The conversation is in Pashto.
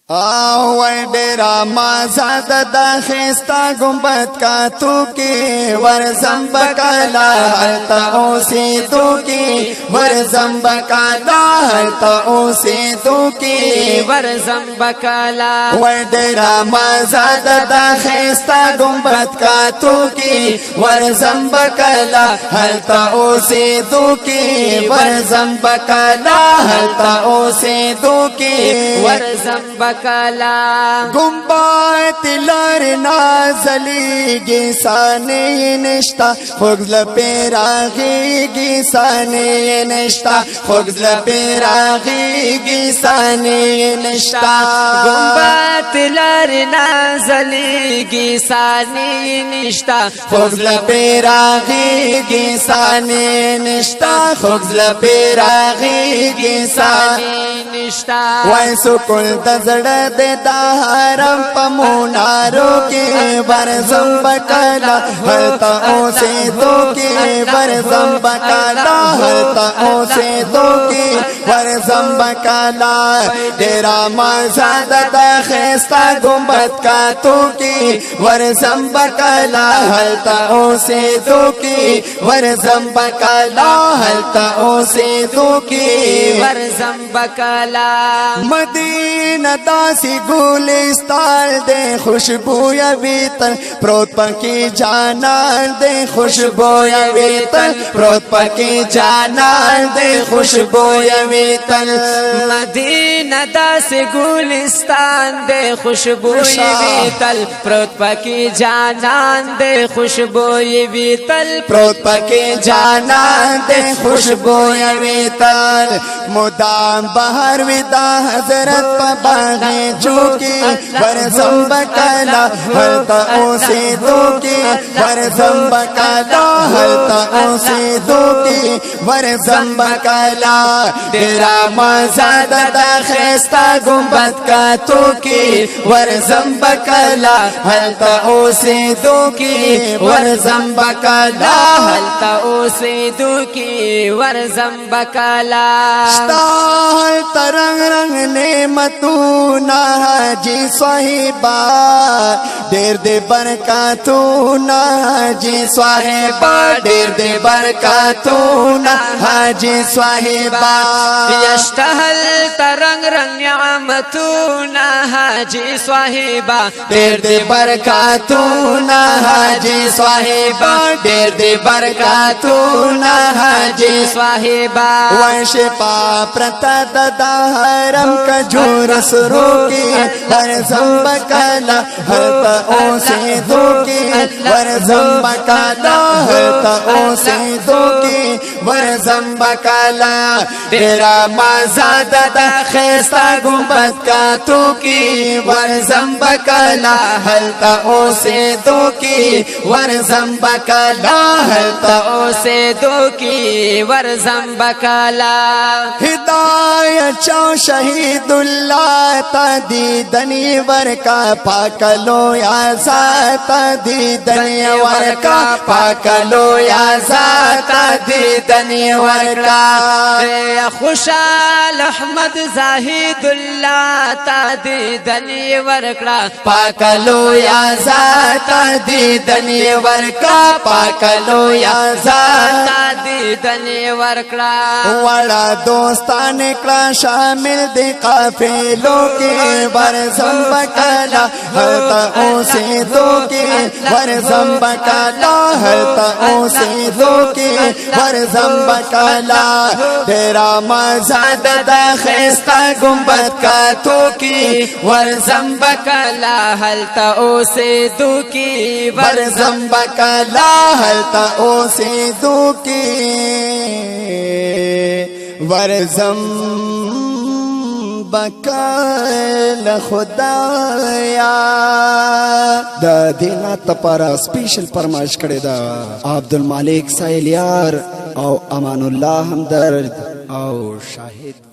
وای ډیرا مازاد د خستا گنبد کا تو کی ورزم بکلا هلتا اوسی تو کی ورزم بکلا هلتا اوسی تو کی ورزم بکلا وای ډیرا مازاد د خستا گنبد کا تو کی ورزم بکلا هلتا اوسی تو کی ورزم بکلا هلتا اوسی تو کی ورزم بکلا گنبد لار نازلیگی سانی نشتا خوگزل پیراغیگی سانی نشتا خوگزل پیراغیگی سانی نشتا گنبد لار نازلیگی سانی نشتا خوگزل پیراغیگی سانی نشتا خوگزل پیراغیگی سانی نشتا وای سکول دزړه د حرم په مونارو کې ورزم بکلا هلتا اوسې تو کې ورزم بکلا هلتا اوسې تو کې ورزم بکلا ډیرا مازاد د خستا گنبد کا تو کې ورزم بکلا هلتا اوسې تو کې ورزم بکلا هلتا اوسې تو کې ورزم بکلا مدینہ داسی گلستان دے خوشبویا ویتن پروت پکی جانان دے خوشبویا ویتن پروت پکی جانان دے خوشبویا ویتن مدینہ داس گلستان دے خوشبوئی ویتل پروت پکی جانان دے خوشبوئی ویتل پروت پکی جانان دے خوشبویا ویتن مدام بہر ودا حضرت پا باغی چوکی ورزم بکلا ہلتا اوسی دوکی ورزم بکلا ہلتا اوسی دوکی ورزم بکلا ڈیرا مازاد دا خستا گنبد کا توکی ورزم بکلا ہلتا اوسی دوکی ورزم بکلا ہلتا اوسی دوکی ورزم بکلا شتاہل ترنگ رنگ نعمتونا حاجی صاحبہ دیر دے برکاتونا حاجی صاحبہ دیر دے برکاتونا حاجی صاحبہ یشتہل ترنگ رنگ نعمتونا حاجی صاحبہ دیر دے برکاتونا حاجی صاحبہ دیر دے برکاتونا حاجی صاحبہ وشپا پرتا دا حرم کا جور سرو کی ورزم بکلا ہلتا اوسی دو کی ورزم بکلا ہلتا اوسی دو کی ورزم بکلا ڈیرا مازاد دا خستا گنبد کا تو کی ورزم بکلا ہلتا اوسی دو کی ورزم بکلا ہلتا اوسی دو کی ورزم بکلا ہدایت چاو شہید اللہ تا دیدنی ورکا پاکلو یا ذاتا دیدنی ورکا پاکلو یا ذاتا دیدنی ورکا خوشال احمد زاہد اللہ تا دیدنی ورکا پاکلو یا ذاتا دیدنی ورکا پاکلو یا ذاتا دیدنی ورکا وڑا دوستان اکڑا شامل دے قافلوں کے ورزم بکلا ہلتا اوسی دو کے ورزم بکلا ہلتا اوسی دو کے ورزم بکلا تیرا مازاد دا خستا گنبد کا تو کی ورزم بکلا ہلتا اوسی دو کی ورزم بکلا ہلتا اوسی دو کی ورزم بکل خدایا دا دینات پارا سپیشل فرمایش کړی دا عبدالمالک سایلیار او امان الله همدرد او شاهد